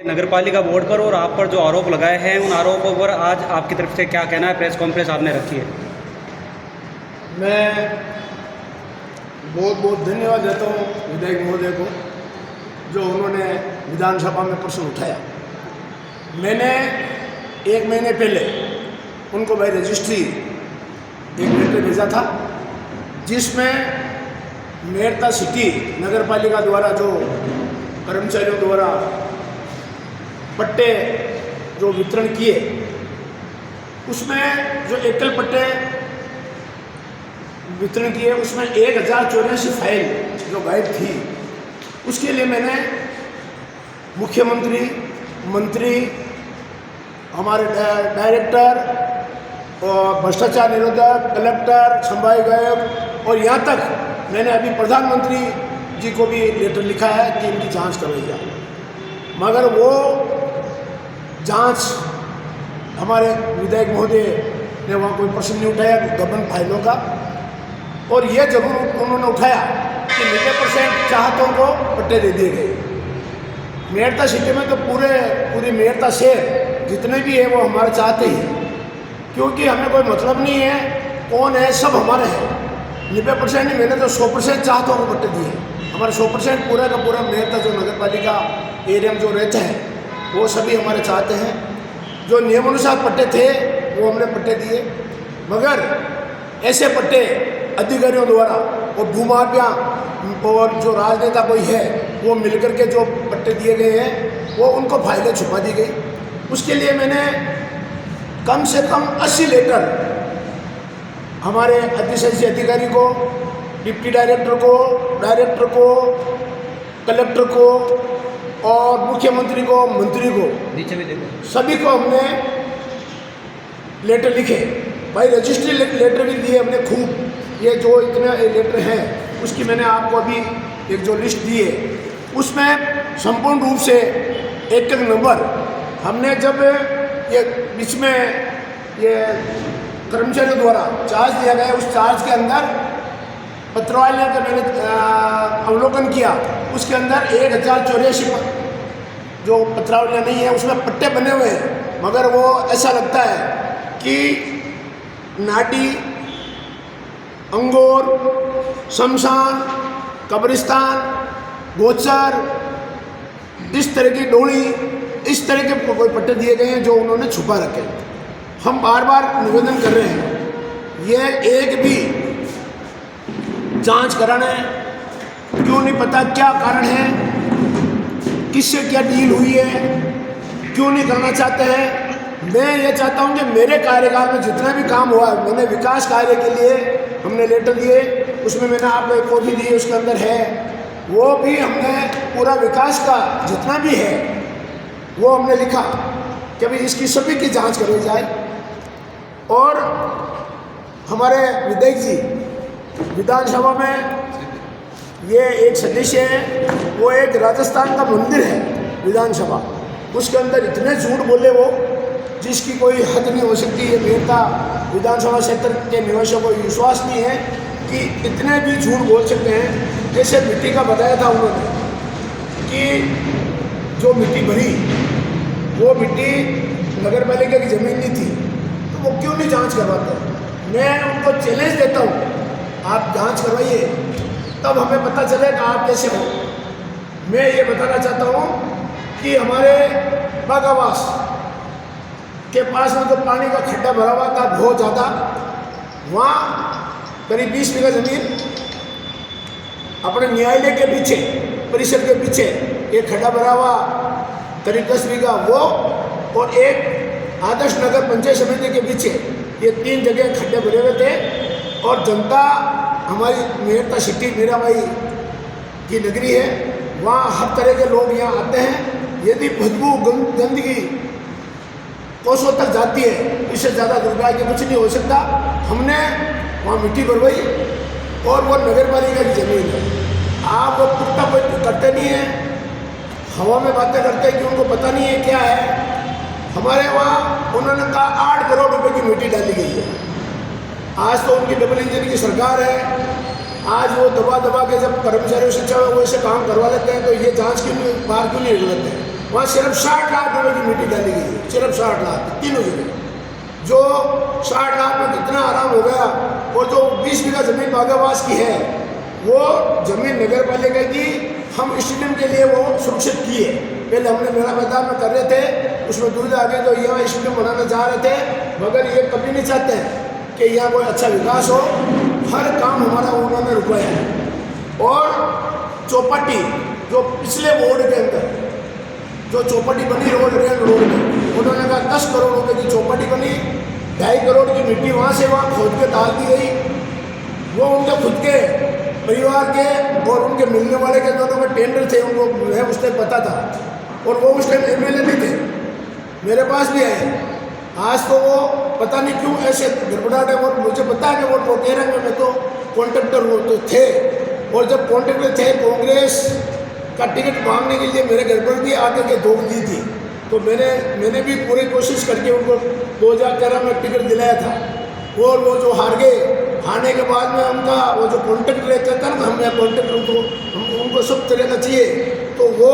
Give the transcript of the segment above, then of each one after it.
नगरपालिका बोर्ड पर और आप पर जो आरोप लगाए हैं उन आरोपों पर आज आपकी तरफ से क्या कहना है? प्रेस कॉन्फ्रेंस आपने रखी है। मैं बहुत बहुत धन्यवाद देता हूँ विधायक महोदय को, जो उन्होंने विधानसभा में प्रश्न उठाया। मैंने 1 महीने पहले उनको बाय रजिस्ट्री एक लेटर भेजा था, जिसमें मेरठा सिटी नगरपालिका द्वारा जो कर्मचारियों द्वारा पट्टे जो वितरण किए, उसमें जो एकल पट्टे वितरण किए उसमें 1084 फाइल जो गायब थी, उसके लिए मैंने मुख्यमंत्री, मंत्री, हमारे डायरेक्टर और भ्रष्टाचार निरोधक, कलेक्टर, संभाग आयुक्त और यहाँ तक मैंने अभी प्रधानमंत्री जी को भी लेटर लिखा है कि इनकी जांच करवाई जाए, मगर वो जांच हमारे विधायक महोदय ने वहाँ कोई प्रश्न नहीं उठाया गबन फाइलों का। और ये जरूर उन्होंने उठाया कि 90% चाहतों को पट्टे दे दिए गए। मेरठा सिटी में तो पूरी मेरठा शहर जितने भी है वो हमारे चाहते ही, क्योंकि हमें कोई मतलब नहीं है कौन है, सब हमारे हैं। 90% नहीं, मैंने तो 100% चाहतों को पट्टे दिए। हमारे 100% पूरा का पूरा मेरठा जो नगरपालिका एरिया में जो रहते हैं वो सभी हमारे चाहते हैं। जो नियमानुसार पट्टे थे वो हमने पट्टे दिए, मगर ऐसे पट्टे अधिकारियों द्वारा और भूमाफिया और जो राजनेता कोई है वो मिलकर के जो पट्टे दिए गए हैं वो उनको फाइलें छुपा दी गई। उसके लिए मैंने कम से कम 80 लेटर हमारे अतिशय अधिकारी को, डिप्टी डायरेक्टर को, कलेक्टर को और मुख्यमंत्री को, मंत्री को, नीचे भी देखो, सभी को हमने लेटर लिखे। भाई रजिस्ट्री लेटर भी दिए हमने खूब। ये जो इतने लेटर हैं उसकी मैंने आपको अभी एक जो लिस्ट दी है उसमें संपूर्ण रूप से एक नंबर हमने जब ये बीच में ये कर्मचारियों द्वारा चार्ज दिया गया, उस चार्ज के अंदर पत्रावली का मैंने अवलोकन किया, उसके अंदर 1084 जो पत्रावलियाँ नहीं है उसमें पट्टे बने हुए हैं, मगर वो ऐसा लगता है कि नाटी, अंगोर, शमशान, कब्रिस्तान, गोचर, इस तरह की डोली, इस तरह के कोई पट्टे दिए गए हैं जो उन्होंने छुपा रखे। हम बार बार निवेदन कर रहे हैं, ये एक भी जांच कराना है, क्यों नहीं पता क्या कारण है, किससे क्या डील हुई है, क्यों नहीं करना चाहते हैं। मैं ये चाहता हूँ कि मेरे कार्यकाल में जितना भी काम हुआ है, मैंने विकास कार्य के लिए हमने लेटर दिए, उसमें मैंने आपको एक कॉपी दी, उसके अंदर है, वो भी हमने पूरा विकास का जितना भी है वो हमने लिखा कि भाई इसकी सभी की जांच करवाई जाए। और हमारे विधायक जी विधानसभा में ये एक सदस्य है, वो एक राजस्थान का मंदिर है विधानसभा, उसके अंदर इतने झूठ बोले वो जिसकी कोई हद नहीं हो सकती। ये मेरठा विधानसभा क्षेत्र के निवासियों को विश्वास नहीं है कि इतने भी झूठ बोल सकते हैं। जैसे मिट्टी का बताया था उन्होंने कि जो मिट्टी भरी वो मिट्टी नगरपालिका की ज़मीन नहीं थी, तो वो क्यों नहीं जांच करवाते। मैं उनको चैलेंज देता हूँ, आप जांच करवाइए, तब हमें पता चलेगा आप कैसे हो। मैं ये बताना चाहता हूँ कि हमारे बागावास के पास में जो पानी का खड्डा भरा हुआ था बहुत ज़्यादा, वहाँ करीब 20 बीघा ज़मीन अपने न्यायालय के पीछे, परिसर के पीछे एक खड्डा भरा हुआ करीब 10 बीघा वो, और एक आदर्श नगर पंचायत समिति के पीछे, ये 3 जगह खड्डे भरे हुए थे। और जनता हमारी मेरठा सिटी मीराबाई की नगरी है, वहाँ हर तरह के लोग यहाँ आते हैं। यदि बदबू गंदगी कोसों तक जाती है, इससे ज़्यादा दुर्भाग्य कुछ नहीं हो सकता। हमने वहाँ मिट्टी भरवाई और वो नगरपालिका की ज़मीन है। आप वो पुख्ता करते नहीं हैं, हवा में बातें करते हैं कि उनको पता नहीं है क्या है। हमारे वहाँ उन्होंने कहा 8 करोड़ रुपए की मिट्टी डाली गई है। आज तो उनकी डबल इंजन की सरकार है, आज वो दबा दबा के जब कर्मचारियों से चाहे वो ऐसे काम करवा लेते हैं, तो ये जांच की बाहर क्यों नहीं जरूरत है। वहाँ सिर्फ 60 लाख रुपए की मिट्टी डाली गई है, सिर्फ 60 लाख तीनों जगह। जो 60 लाख में कितना आराम हो गया। और जो 20 बीघा जमीन बागावास की है, वो जमीन नगर पालिका की हम स्टेडियम के लिए वो सुरक्षित की है। पहले हमने मेला मैदान में कर रहे थे, उसमें दूर आगे जो यहाँ स्टेडियम बनाना चाह रहे थे, मगर ये कभी नहीं चाहते हैं कि यहाँ कोई अच्छा विकास हो। हर काम हमारा उन्होंने रुकवाया है। और चौपाटी जो पिछले वार्ड के अंदर जो चौपाटी बनी रोड में, उन्होंने कहा 10 करोड़ रुपए की चौपाटी बनी, 2.5 करोड़ की मिट्टी वहाँ से वहाँ खोद के डाल दी गई। वो उनके खुद के परिवार के और उनके मिलने वाले के दोनों में टेंडर थे, उनको है उस टाइम पता था। और वो उस टाइम MLA भी थे, मेरे पास भी आए। आज तो वो पता नहीं क्यों ऐसे गड़बड़ाहट है। और मुझे पता है कि वो कह रहे हैं मैं तो कॉन्ट्रैक्टर वो तो थे। और जब कॉन्ट्रैक्टर थे, कांग्रेस का टिकट मांगने के लिए मेरे घर पर भी आकर के धोख दी थी। तो मैंने भी पूरी कोशिश करके उनको 2013 में टिकट दिलाया था। और वो जो हार गए, हारने के बाद में उनका वो जो कॉन्ट्रैक्टर रहता था ना, हमें कॉन्ट्रैक्टर को उनको सब तरह का चाहिए। तो वो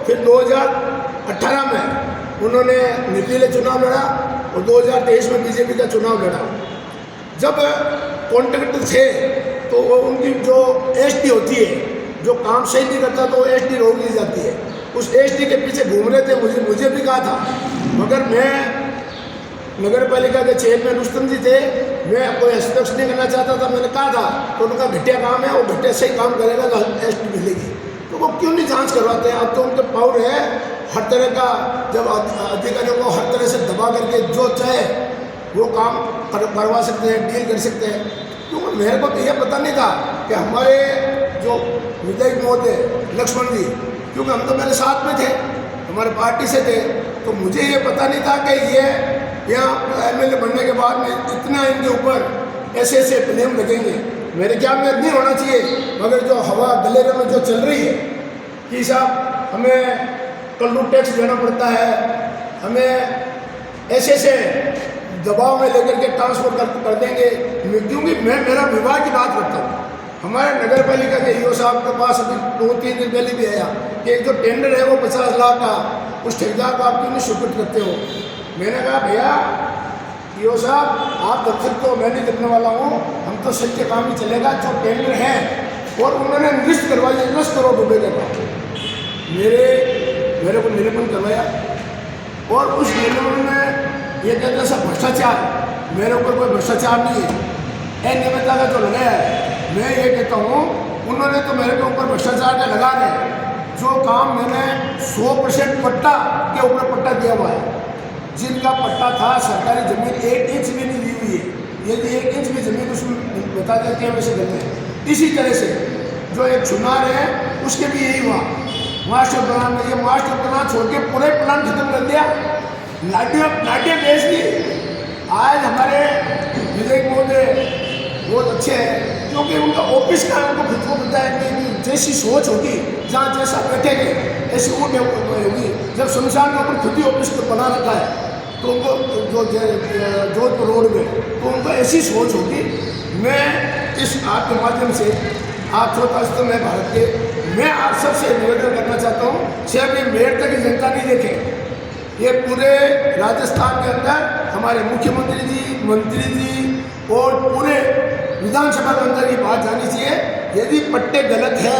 फिर 2018 में उन्होंने निर्दलीय चुनाव लड़ा और 2023 में बीजेपी का चुनाव लड़ा। जब कॉन्ट्रैक्टर थे तो वो उनकी जो ST होती है, जो काम सही नहीं करता तो ST रोक ली जाती है। उस ST के पीछे घूम रहे थे। मुझे भी कहा था, मगर मैं नगर पालिका के चेयरमैन रुस्तम जी थे, मैं कोई हस्तक्षेप नहीं करना चाहता था। मैंने कहा था तो उनका घटिया काम है, वो घटिया सही काम करेगा तो ST मिलेगी। तो वो क्यों नहीं जांच करवाते हैं? अब तो उनके पावर है हर तरह का, जब अधिकारियों को हर तरह से दबा करके जो चाहे वो काम करवा सकते हैं, डील कर सकते हैं। क्योंकि मेरे को तो यह पता नहीं था कि हमारे जो विधायक महोदय लक्ष्मण जी, क्योंकि हम तो मेरे साथ में थे, हमारे पार्टी से थे, तो मुझे ये पता नहीं था कि ये यहाँ MLA बनने के बाद में इतना इनके ऊपर ऐसे ब्लेम लगेंगे। मेरे ख्याल में नहीं होना चाहिए। मगर जो हवा गलेरे में जो चल रही है कि साहब हमें कल्लू टैक्स देना पड़ता है, हमें ऐसे दबाव में लेकर के ट्रांसफर कर देंगे। क्योंकि मैं मेरा विभाग की बात करता हूँ। हमारे नगर पालिका के EO साहब के पास अभी 2-3 दिन पहले भी आया कि एक जो टेंडर है वो 50 लाख का, उस ठेकेदार को आप क्यों नहीं स्वीकृत करते हो? मैंने कहा भैया EO साहब आप जब तक तो मैं नहीं करने वाला हूँ, हम तो सच्चे काम ही चलेगा। जो टेंडर है और उन्होंने लिस्ट करवाई 10 करोड़ रुपये के बाद मेरे को निरूपण करवाया। और उस निरूपण में ये कहते हैं सब भ्रष्टाचार, मेरे ऊपर कोई भ्रष्टाचार नहीं है, अनियमितता का जो लगाया है। मैं ये कहता हूँ उन्होंने तो मेरे के ऊपर भ्रष्टाचार का लगा रहे। जो काम मैंने 100% पट्टा के ऊपर पट्टा दिया हुआ है, जिनका पट्टा था सरकारी ज़मीन 1 इंच भी नहीं दी हुई है। यदि 1 इंच भी ज़मीन उसमें बता देते हैं वैसे करते हैं। इसी तरह से जो एक चुनाव है उसके भी यही हुआ। मास्टर प्लान में ये मास्टर प्लान छोड़ के पूरे प्लान खत्म कर दिया, लाटियाँ बेच दी। आज हमारे विधायक महोदय बहुत अच्छे हैं, क्योंकि उनका ऑफिस का उनको खुद को पता है कि जैसी सोच होगी, जहाँ जैसा बैठेंगे ऐसी ऊँट होगी। जब शमशान के ऊपर खुद ही ऑफिस को बना रखा है तो उनको जो जोधपुर रोड में, तो उनको ऐसी सोच होगी। मैं इस आपके माध्यम से आप छोटा तो मैं भारत के, मैं आप सबसे निवेदन करना चाहता हूँ, सिर्फ ये मेयर तक की जनता नहीं देखे, ये पूरे राजस्थान के अंदर हमारे मुख्यमंत्री जी, मंत्री जी और पूरे विधानसभा के अंदर ये बात जानी चाहिए। यदि पट्टे गलत है,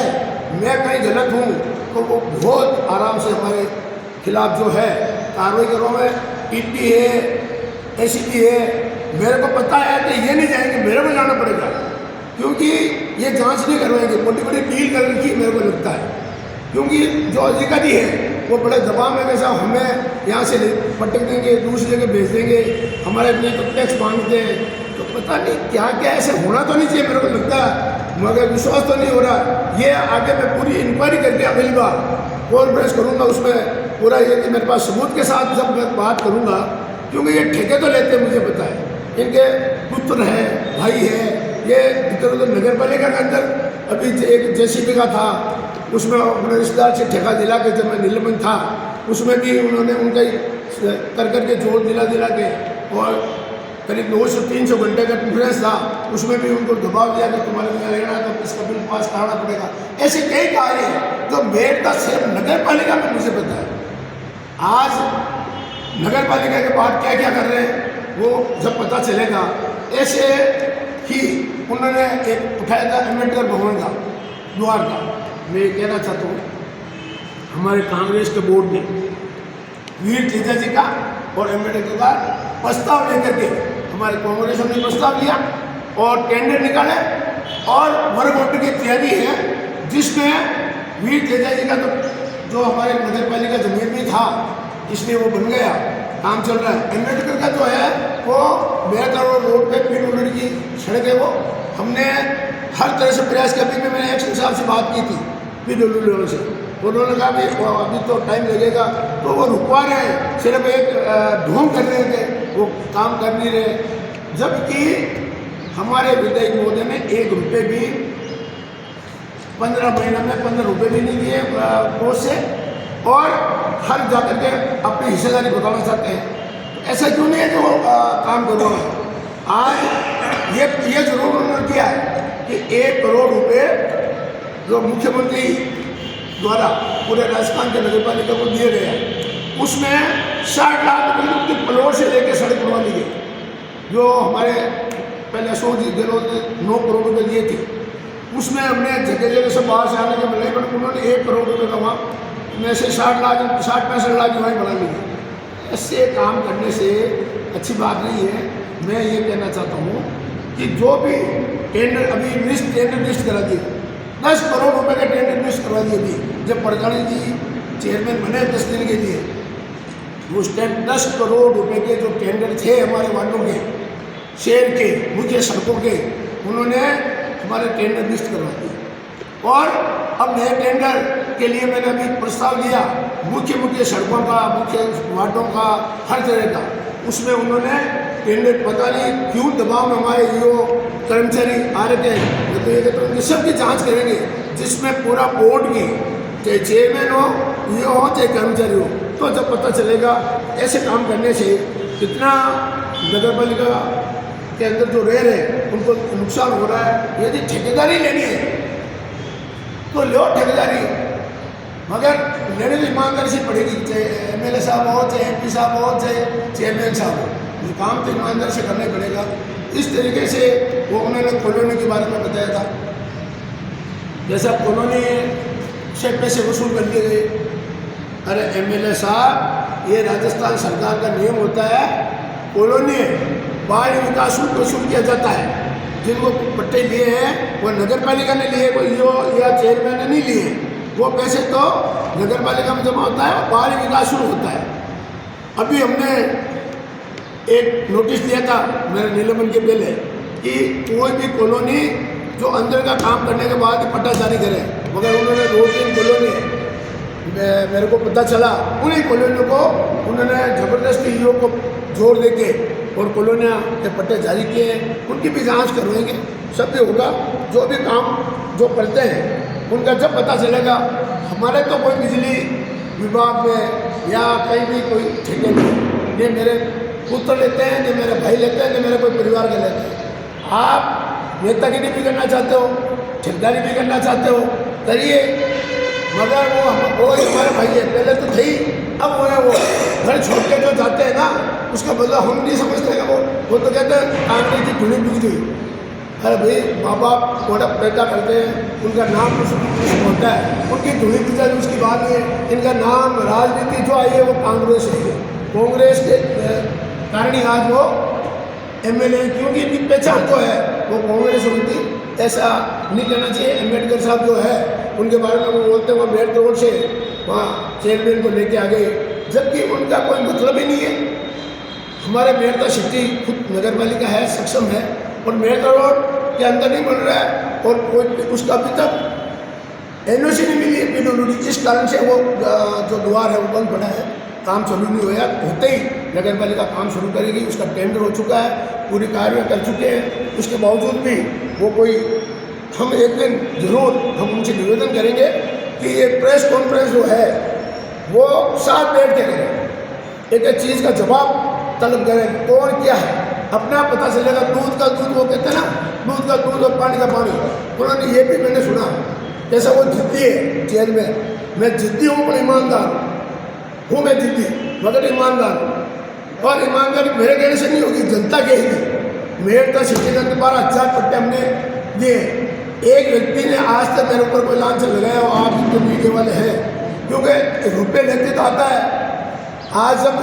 मैं कहीं गलत हूँ, तो वो बहुत आराम से हमारे खिलाफ जो है कार्रवाई करवाए। PP है, ACP है, मेरे को पता है कि ये नहीं जाएंगे, मेरे को जाना पड़ेगा, क्योंकि ये जांच नहीं करवाएंगे। बड़ी डील कर रखी मेरे को लगता है, क्योंकि जो अधिकारी है वो बड़े दबाव में कैसा हमें यहाँ से पटक देंगे, दूसरी जगह भेज देंगे, हमारे अपने तो टैक्स मांगते हैं। तो पता नहीं क्या क्या ऐसे होना तो नहीं चाहिए मेरे को लगता है, मगर विश्वास तो नहीं हो रहा। ये आगे मैं पूरी इंक्वायरी करके अगली बार कॉन्फ्रेंस करूँगा, उसमें पूरा ये कि मेरे पास सबूत के साथ जब मैं बात करूँगा, क्योंकि ये ठेके तो लेते हैं, मुझे पता है, इनके पुत्र हैं, भाई है। ये इधर उधर नगर पालिका के अंदर अभी एक JCB का था, उसमें अपने रिश्तेदार से ठेका दिला के, जब मैं निलंबन था उसमें भी उन्होंने उनका करके जोड़ दिला के, और करीब 200-300 घंटे का डिफरेंस था, उसमें भी उनको दबाव दिया कि तुम्हारे यहाँ रहना तो इसका बिल पास कराना पड़ेगा। ऐसे कई कार्य हैं जो मेयर का सिर्फ नगर पालिका में मुझे पता है, आज नगर पालिका के बाद क्या क्या कर रहे हैं वो जब पता चलेगा। ऐसे ही उन्होंने एक उठाया था अम्बेडकर भवन का द्वार का। मैं ये कहना चाहता हूँ, हमारे कांग्रेस के बोर्ड ने वीर तेजा जी का और अम्बेडकर का प्रस्ताव लेकर के हमारे कांग्रेस ने प्रस्ताव लिया और टेंडर निकाले और वर्ग वोट की तैयारी है, जिसमें वीर तेजा जी का तो जो हमारे नगर पालिका जमीन में था इसलिए वो बन गया, काम चल रहा है। अम्बेडकर का जो है वो बेहतर रोड पे PWD की सड़क है, वो हमने हर तरह से प्रयास किया। अभी मैंने एक्शन साहब से बात की थी PWD से, उन्होंने कहा भाई अभी तो टाइम लगेगा, तो वो रुकवा रहे हैं, सिर्फ एक ढोंग कर रहे थे, वो काम कर नहीं रहे। जबकि हमारे विधायक महोदय ने 1 रुपये भी 15 महीना में 15 रुपये भी नहीं दिए कोर्ट से, और हर जाकर के अपनी हिस्सेदारी बताना चाहते हैं। तो ऐसा क्यों नहीं है जो काम कर रहा है। आज ये जरूर उन्होंने किया है कि 1 करोड़ रुपये जो मुख्यमंत्री द्वारा पूरे राजस्थान के नगर पालिका को दिए गए हैं, उसमें 60 लाख रुपये उनकी प्लॉट से लेकर सड़क बनवा ली गई। जो हमारे पहले अशोक जी गहलोत ने 9 करोड़ रुपये दिए थे, उसमें हमने जगह जगह से बाहर से आने के मिले, बट उन्होंने 1 करोड़ रुपये का वहाँ में से 60-65 लाख वहीं बना लिए। ऐसे काम करने से अच्छी बात नहीं है। मैं ये कहना चाहता हूँ कि जो भी टेंडर अभी टेंडर लिस्ट करा दिए, 10 करोड़ रुपए का टेंडर लिस्ट करवा दिए थी जब पड़कानी जी चेयरमैन बने 10 दिन के लिए। उस टाइम 10 करोड़ रुपए के जो टेंडर थे हमारे वार्डों के, शहर के मुख्य सड़कों के, उन्होंने हमारे टेंडर लिस्ट करवा दिए। और अब नए टेंडर के लिए मैंने अभी प्रस्ताव लिया, मुख्य सड़कों का, मुख्य वार्डों का, हर तरह का। उसमें उन्होंने टेंडर पता नहीं क्यों दबाव में हमारे जो कर्मचारी आ रहे थे, तो उनकी सबकी जांच करेंगे, जिसमें पूरा बोर्ड की, चाहे चेयरमैन हो, ये हो, चाहे कर्मचारी हो। तो जब पता चलेगा ऐसे काम करने से कितना नगर पालिका के अंदर जो रह रहे उनको नुकसान हो रहा है। यदि ठेकेदारी लेनी है तो लो ठेकेदारी, मगर लेने तो ईमानदारी से पड़ेगी, चाहे MLA साहब हो, चाहे MP साहब हो, चाहे चेयरमैन साहब हो, ये काम तो ईमानदारी से करना ही पड़ेगा। इस तरीके से वो उन्होंने कॉलोनी के बारे में बताया था, जैसा कॉलोनी से पैसे वसूल कर लिए गए। अरे MLA साहब, ये राजस्थान सरकार का नियम होता है, कॉलोनी बाल विकास शुल्क वसूल किया जाता है। जिनको पट्टे लिए हैं वो नगर पालिका ने लिए, कोई या चेयरमैन ने नहीं लिए, वो पैसे तो नगर पालिका में जमा होता है, बाल विकास शुल्क होता है। अभी हमने एक नोटिस दिया था मेरे निलंबन के पहले कि कोई भी कॉलोनी जो अंदर का काम करने के बाद पट्टा जारी करे, मगर उन्होंने 2-3 कॉलोनी मेरे को पता चला, उन्हीं कॉलोनियों को उन्होंने ज़बरदस्ती ईओ को जोर देके और कॉलोनियाँ के पट्टे जारी किए हैं। उनकी भी जांच करवाएंगे, सब भी होगा। जो भी काम जो करते हैं उनका जब पता चलेगा। हमारे तो कोई बिजली विभाग में या कहीं भी कोई ठेके नहीं, ये मेरे पुत्र लेते हैं, ये मेरे भाई लेते हैं, ये मेरे कोई परिवार के लेते हैं। आप नेतागिरी भी करना चाहते हो, ठेकेदारी भी करना चाहते हो, करिए, मगर वो हमारे भाई है, पहले तो थे ही, अब वो है वो घर छोड़ के जो जाते हैं ना, उसका बदला हम नहीं समझते हैं। वो तो कहते हैं कांग्रेस की धुनी बिक गई। अरे भाई, माँ बाप बड़ा पैदा करते हैं, उनका नाम कुछ होता है, उनकी धुनी बिक जाए उसकी बात नहीं है। इनका नाम राजनीति जो आई है वो कांग्रेस है, कांग्रेस के कारण ही आज वो MLA, क्योंकि इनकी पहचान तो है वो कांग्रेस होती। ऐसा नहीं करना चाहिए। अम्बेडकर साहब जो है उनके बारे में वो बोलते हैं वो मेयर रोड से वहाँ चेयरमैन को लेके आ गए, जबकि उनका कोई मतलब ही नहीं है। हमारे मेयर का सिटी खुद नगर पालिका है, सक्षम है, और मेयर रोड के अंदर नहीं बन रहा है, और कोई उसका अभी तक NOC नहीं मिली है PWD। इस कारण से वो जो द्वार है वो बंद पड़ा है, काम शुरू नहीं हुआ। होते ही नगर पालिका काम शुरू करेगी, उसका टेंडर हो चुका है, पूरी कार्य कर चुके हैं। उसके बावजूद भी वो कोई, हम एक दिन जरूर हम उनसे निवेदन करेंगे कि ये प्रेस कॉन्फ्रेंस जो है वो साथ बैठ के करें, एक चीज़ का जवाब तलब करें, कौन क्या है, अपना पता चलेगा। दूध का दूध, वो कहते हैं ना, दूध का दूध और पानी का पानी। उन्होंने ये भी मैंने सुना, जैसा वो जिद्दी है चेयरमैन, मैं जिद्दी हूँ पर ईमानदार हूँ। हूँ मैं जिद्दी मगर ईमानदार हूँ। और ईमानदारी मेरे कहने से नहीं होगी, जनता कहेगी। मेयर का सिटी का 12,000 पट्टे हमने दिए। एक व्यक्ति ने आज तक मेरे ऊपर कोई लांछन लगाया और आप जो मीडिया वाले हैं, क्योंकि रुपये लेते तो आता है। आज जब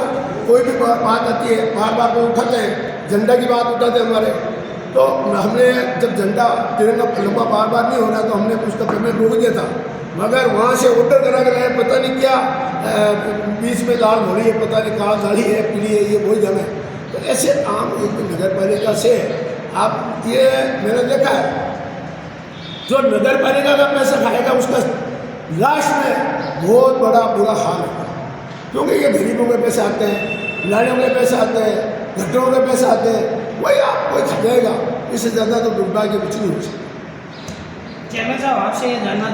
कोई भी बात आती है, बार बार कोई उठाते हैं, झंडा की बात उठाते हैं हमारे, तो हमने जब झंडा तिरंगा लंबा बार बार नहीं हो रहा तो हमने उसका पेमेंट रोक दिया था। मगर वहाँ से ऑर्डर करा कर लाए, पता नहीं क्या बीच में लाल घोड़ी है, पता नहीं कहाँ गाड़ी है, पीली है, ये वही जाना है। तो ऐसे काम एक नगर पालिका से आप ये मैंने देखा है, जो नगर पालिका का पैसा खाएगा उसका लास्ट में बहुत बड़ा बुरा हाल होगा। क्योंकि ये गरीबों के पैसे आते हैं, नालियों के पैसे आते हैं, गटरों के पैसे आते हैं, वही आपको खा जाएगा। इससे ज़्यादा तो दुर्भाग्य कुछ नहीं हो सकता। चेयरमैन साहब, आपसे ये जानना